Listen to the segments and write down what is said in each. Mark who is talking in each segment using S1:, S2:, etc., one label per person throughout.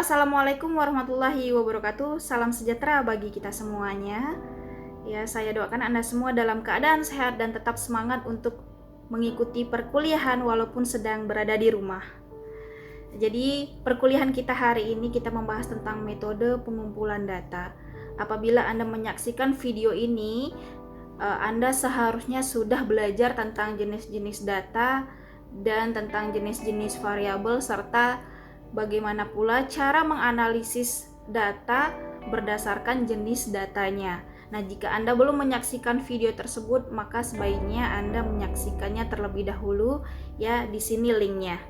S1: Assalamualaikum warahmatullahi wabarakatuh. Salam sejahtera bagi kita semuanya. Ya, saya doakan Anda semua dalam keadaan sehat dan tetap semangat untuk mengikuti perkuliahan walaupun sedang berada di rumah. Jadi, perkuliahan kita hari ini kita membahas tentang metode pengumpulan data. Apabila Anda menyaksikan video ini, Anda seharusnya sudah belajar tentang jenis-jenis data dan tentang jenis-jenis variabel serta bagaimana pula cara menganalisis data berdasarkan jenis datanya. Nah, jika Anda belum menyaksikan video tersebut, maka sebaiknya Anda menyaksikannya terlebih dahulu ya, di sini linknya.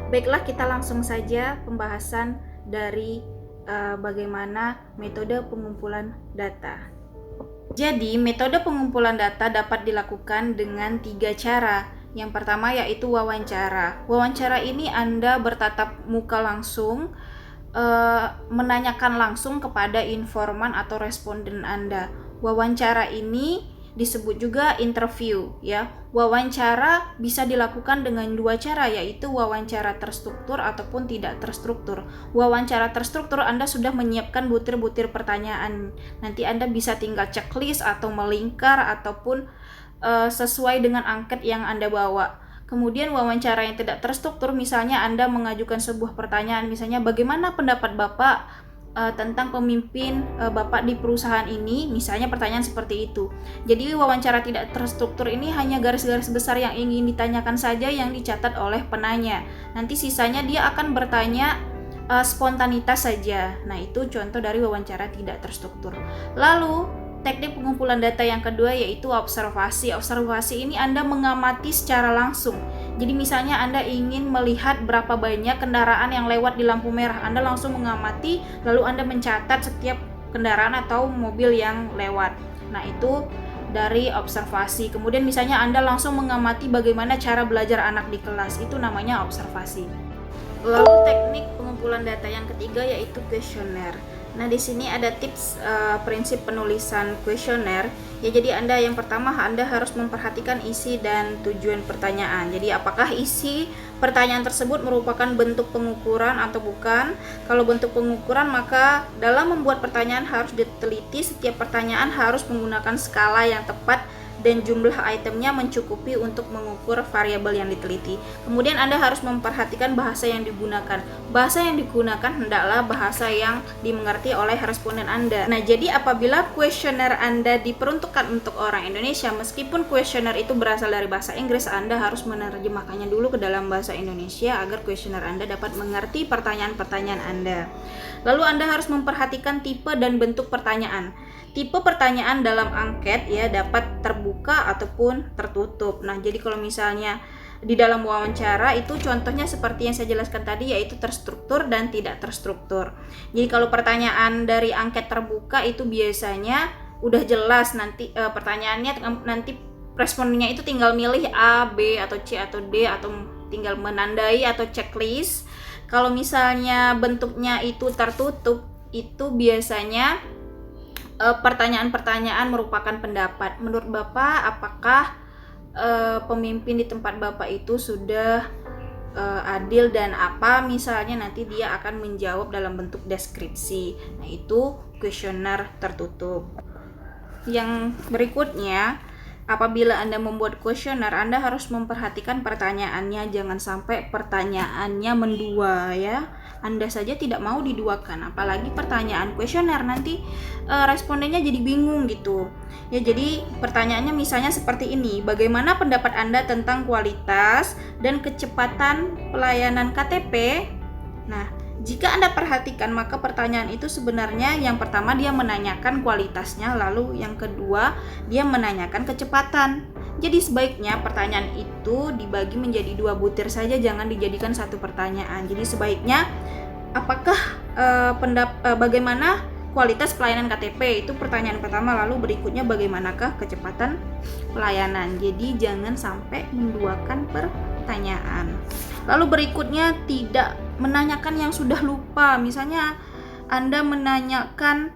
S1: Baiklah, kita langsung saja pembahasan dari bagaimana metode pengumpulan data. Jadi, metode pengumpulan data dapat dilakukan dengan 3 cara. Yang pertama yaitu wawancara. Wawancara ini Anda bertatap muka langsung, menanyakan langsung kepada informan atau responden Anda. Wawancara ini disebut juga interview ya. Wawancara bisa dilakukan dengan 2 cara, yaitu wawancara terstruktur ataupun tidak terstruktur. Wawancara terstruktur Anda sudah menyiapkan butir-butir pertanyaan. Nanti Anda bisa tinggal checklist atau melingkar ataupun sesuai dengan angket yang Anda bawa. Kemudian wawancara yang tidak terstruktur, misalnya Anda mengajukan sebuah pertanyaan, misalnya bagaimana pendapat Bapak tentang pemimpin Bapak di perusahaan ini, misalnya pertanyaan seperti itu. Jadi wawancara tidak terstruktur ini hanya garis-garis besar yang ingin ditanyakan saja yang dicatat oleh penanya. Nanti sisanya dia akan bertanya spontanitas saja. Nah, itu contoh dari wawancara tidak terstruktur. Lalu teknik pengumpulan data yang kedua yaitu observasi. Observasi ini Anda mengamati secara langsung. Jadi misalnya Anda ingin melihat berapa banyak kendaraan yang lewat di lampu merah, Anda langsung mengamati, lalu Anda mencatat setiap kendaraan atau mobil yang lewat. Nah, itu dari observasi. Kemudian misalnya Anda langsung mengamati bagaimana cara belajar anak di kelas, itu namanya observasi. Lalu teknik pengumpulan data yang ketiga yaitu kuesioner. Nah, di sini ada tips prinsip penulisan kuesioner. Ya, jadi yang pertama Anda harus memperhatikan isi dan tujuan pertanyaan. Jadi apakah isi pertanyaan tersebut merupakan bentuk pengukuran atau bukan? Kalau bentuk pengukuran, maka dalam membuat pertanyaan harus diteliti. Setiap pertanyaan harus menggunakan skala yang tepat dan jumlah itemnya mencukupi untuk mengukur variabel yang diteliti. Kemudian Anda harus memperhatikan bahasa yang digunakan. Bahasa yang digunakan hendaklah bahasa yang dimengerti oleh responden Anda. Nah, jadi apabila kuesioner Anda diperuntukkan untuk orang Indonesia, meskipun kuesioner itu berasal dari bahasa Inggris, Anda harus menerjemahkannya dulu ke dalam bahasa Indonesia agar kuesioner Anda dapat mengerti pertanyaan-pertanyaan Anda. Lalu Anda harus memperhatikan tipe dan bentuk pertanyaan. Tipe pertanyaan dalam angket ya dapat terbuka ataupun tertutup. Nah, jadi kalau misalnya di dalam wawancara itu contohnya seperti yang saya jelaskan tadi, yaitu terstruktur dan tidak terstruktur. Jadi kalau pertanyaan dari angket terbuka itu biasanya udah jelas nanti pertanyaannya, nanti respondennya itu tinggal milih A, B atau C atau D atau tinggal menandai atau checklist. Kalau misalnya bentuknya itu tertutup, itu biasanya pertanyaan-pertanyaan merupakan pendapat. Menurut Bapak, apakah pemimpin di tempat Bapak itu sudah adil dan apa? Misalnya nanti dia akan menjawab dalam bentuk deskripsi. Nah, itu kuesioner tertutup. Yang berikutnya, apabila Anda membuat kuesioner, Anda harus memperhatikan pertanyaannya. Jangan sampai pertanyaannya mendua ya. Anda saja tidak mau diduakan, apalagi pertanyaan kuesioner, nanti respondennya jadi bingung gitu. Ya, jadi pertanyaannya misalnya seperti ini. Bagaimana pendapat Anda tentang kualitas dan kecepatan pelayanan KTP? Nah, jika Anda perhatikan, maka pertanyaan itu sebenarnya yang pertama dia menanyakan kualitasnya, lalu yang kedua dia menanyakan kecepatan. Jadi sebaiknya pertanyaan itu dibagi menjadi 2 butir saja, jangan dijadikan satu pertanyaan. Jadi sebaiknya apakah bagaimana kualitas pelayanan KTP, itu pertanyaan pertama, lalu berikutnya bagaimanakah kecepatan pelayanan. Jadi jangan sampai menduakan pertanyaan. Lalu berikutnya tidak menanyakan yang sudah lupa. Misalnya Anda menanyakan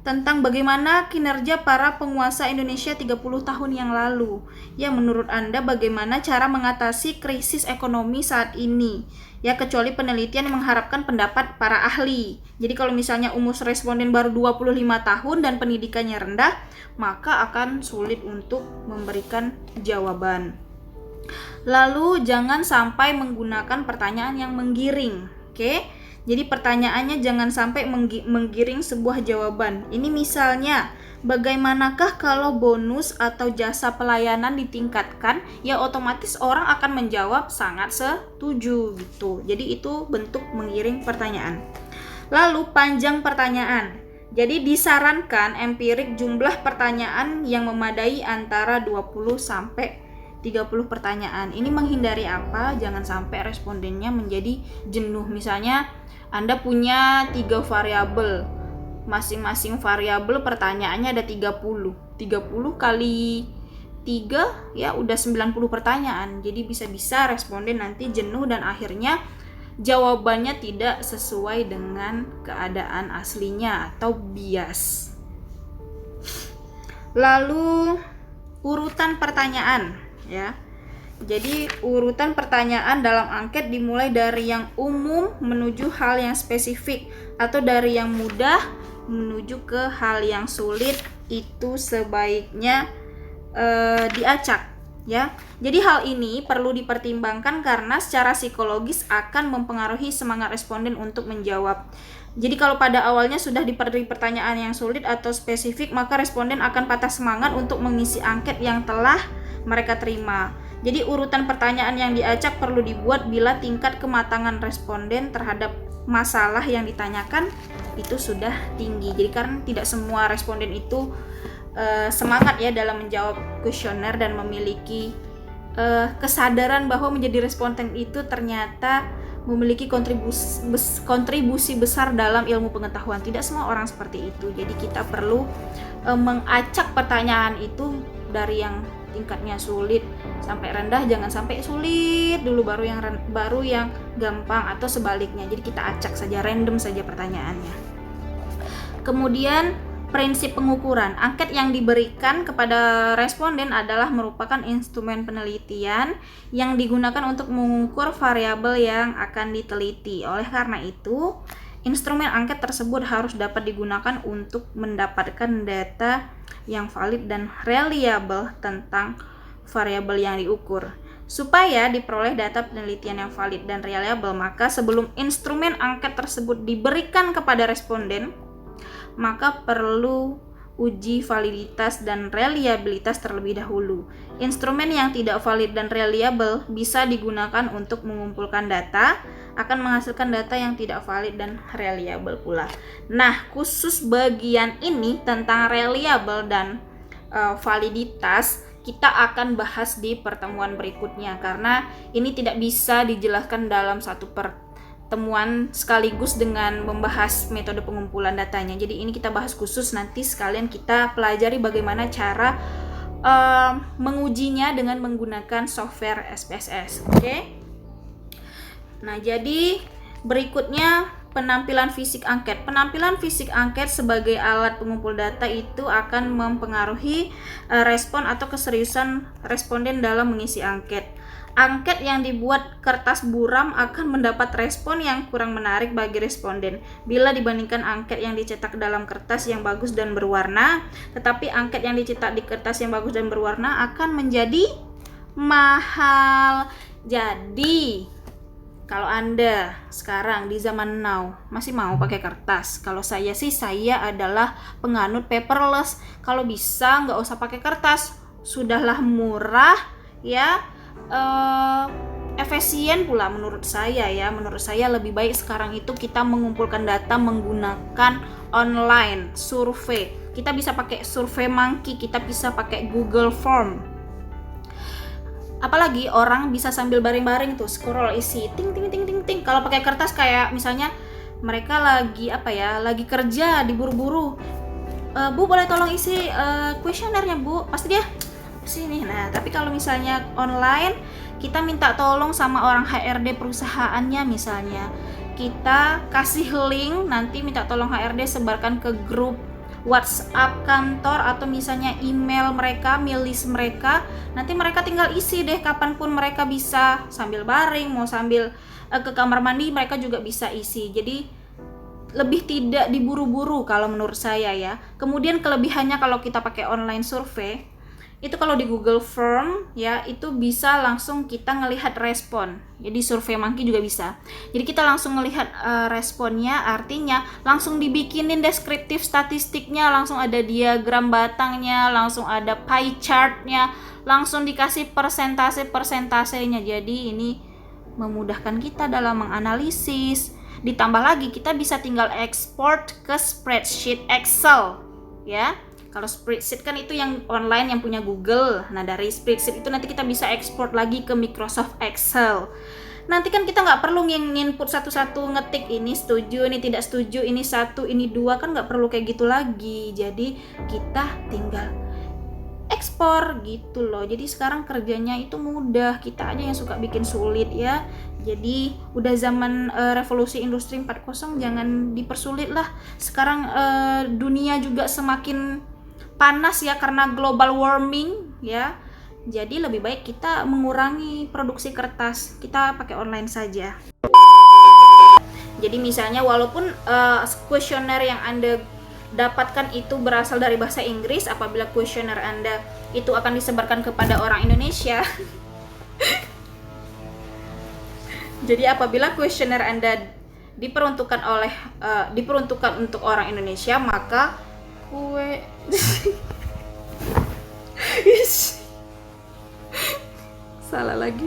S1: tentang bagaimana kinerja para penguasa Indonesia 30 tahun yang lalu. Ya, menurut Anda bagaimana cara mengatasi krisis ekonomi saat ini? Ya, kecuali penelitian yang mengharapkan pendapat para ahli. Jadi kalau misalnya umur responden baru 25 tahun dan pendidikannya rendah, maka akan sulit untuk memberikan jawaban. Lalu jangan sampai menggunakan pertanyaan yang menggiring. Oke? Jadi pertanyaannya jangan sampai menggiring sebuah jawaban. Ini misalnya, bagaimanakah kalau bonus atau jasa pelayanan ditingkatkan? Ya otomatis orang akan menjawab sangat setuju gitu. Jadi itu bentuk menggiring pertanyaan. Lalu panjang pertanyaan. Jadi disarankan empirik jumlah pertanyaan yang memadai antara 20 sampai 30 pertanyaan. Ini menghindari apa? Jangan sampai respondennya menjadi jenuh. Misalnya Anda punya 3 variabel. Masing-masing variabel pertanyaannya ada 30. 30 kali 3 ya udah 90 pertanyaan. Jadi bisa-bisa responden nanti jenuh dan akhirnya jawabannya tidak sesuai dengan keadaan aslinya atau bias. Lalu urutan pertanyaan ya. Jadi urutan pertanyaan dalam angket dimulai dari yang umum menuju hal yang spesifik atau dari yang mudah menuju ke hal yang sulit. Itu sebaiknya diacak ya. Jadi hal ini perlu dipertimbangkan karena secara psikologis akan mempengaruhi semangat responden untuk menjawab. Jadi kalau pada awalnya sudah diberi pertanyaan yang sulit atau spesifik, maka responden akan patah semangat untuk mengisi angket yang telah mereka terima. Jadi urutan pertanyaan yang diacak perlu dibuat bila tingkat kematangan responden terhadap masalah yang ditanyakan itu sudah tinggi. Jadi karena tidak semua responden itu semangat ya dalam menjawab kuesioner dan memiliki kesadaran bahwa menjadi responden itu ternyata memiliki kontribusi besar dalam ilmu pengetahuan. Tidak semua orang seperti itu. Jadi kita perlu mengacak pertanyaan itu dari yang tingkatnya sulit sampai rendah, jangan sampai sulit dulu baru yang gampang atau sebaliknya. Jadi kita acak saja, random saja pertanyaannya. Kemudian prinsip pengukuran. Angket yang diberikan kepada responden adalah merupakan instrumen penelitian yang digunakan untuk mengukur variabel yang akan diteliti. Oleh karena itu, instrumen angket tersebut harus dapat digunakan untuk mendapatkan data yang valid dan reliable tentang variabel yang diukur. Supaya diperoleh data penelitian yang valid dan reliable, maka sebelum instrumen angket tersebut diberikan kepada responden, maka perlu uji validitas dan reliabilitas terlebih dahulu. Instrumen yang tidak valid dan reliable bisa digunakan untuk mengumpulkan data, akan menghasilkan data yang tidak valid dan reliable pula. Nah, khusus bagian ini tentang reliable dan validitas kita akan bahas di pertemuan berikutnya, karena ini tidak bisa dijelaskan dalam satu pertemuan sekaligus dengan membahas metode pengumpulan datanya. Jadi ini kita bahas khusus, nanti sekalian kita pelajari bagaimana cara mengujinya dengan menggunakan software SPSS. Oke? Nah, jadi berikutnya penampilan fisik angket. Penampilan fisik angket sebagai alat pengumpul data itu akan mempengaruhi respon atau keseriusan responden dalam mengisi angket. Angket yang dibuat kertas buram akan mendapat respon yang kurang menarik bagi responden bila dibandingkan angket yang dicetak dalam kertas yang bagus dan berwarna. Tetapi angket yang dicetak di kertas yang bagus dan berwarna akan menjadi mahal. Jadi kalau Anda sekarang di zaman now masih mau pakai kertas, kalau saya sih saya adalah penganut paperless. Kalau bisa nggak usah pakai kertas, sudahlah murah ya, efisien pula menurut saya ya. Menurut saya lebih baik sekarang itu kita mengumpulkan data menggunakan online survei. Kita bisa pakai SurveyMonkey, kita bisa pakai Google Form. Apalagi orang bisa sambil baring-baring tuh scroll isi ting ting ting ting ting. Kalau pakai kertas kayak misalnya mereka lagi lagi kerja diburu-buru, Bu boleh tolong isi kuesionernya Bu, pasti dia sini. Nah tapi kalau misalnya online kita minta tolong sama orang HRD perusahaannya, misalnya kita kasih link, nanti minta tolong HRD sebarkan ke grup WhatsApp kantor atau misalnya email mereka, mail list mereka. Nanti mereka tinggal isi deh kapanpun mereka bisa, sambil baring, mau sambil ke kamar mandi mereka juga bisa isi. Jadi lebih tidak diburu-buru kalau menurut saya ya. Kemudian kelebihannya kalau kita pakai online survei, itu kalau di Google Form ya, itu bisa langsung kita ngelihat respon. Jadi SurveyMonkey juga bisa. Jadi kita langsung ngelihat responnya, artinya langsung dibikinin deskriptif statistiknya, langsung ada diagram batangnya, langsung ada pie chartnya, langsung dikasih persentase-persentasenya. Jadi ini memudahkan kita dalam menganalisis. Ditambah lagi kita bisa tinggal export ke spreadsheet Excel ya. Kalau spreadsheet kan itu yang online yang punya Google. Nah dari spreadsheet itu nanti kita bisa ekspor lagi ke Microsoft Excel. Nanti kan kita nggak perlu nginput satu-satu, ngetik ini setuju, ini tidak setuju, ini 1, ini 2, kan nggak perlu kayak gitu lagi. Jadi kita tinggal ekspor gitu loh. Jadi sekarang kerjanya itu mudah, kita aja yang suka bikin sulit ya. Jadi udah zaman revolusi industri 4.0, jangan dipersulit lah. Sekarang dunia juga semakin panas ya karena global warming ya. Jadi lebih baik kita mengurangi produksi kertas, kita pakai online saja. Jadi misalnya walaupun kuesioner yang Anda dapatkan itu berasal dari bahasa Inggris, apabila kuesioner Anda itu akan disebarkan kepada orang Indonesia. Jadi apabila kuesioner Anda diperuntukkan untuk orang Indonesia, maka salah lagi.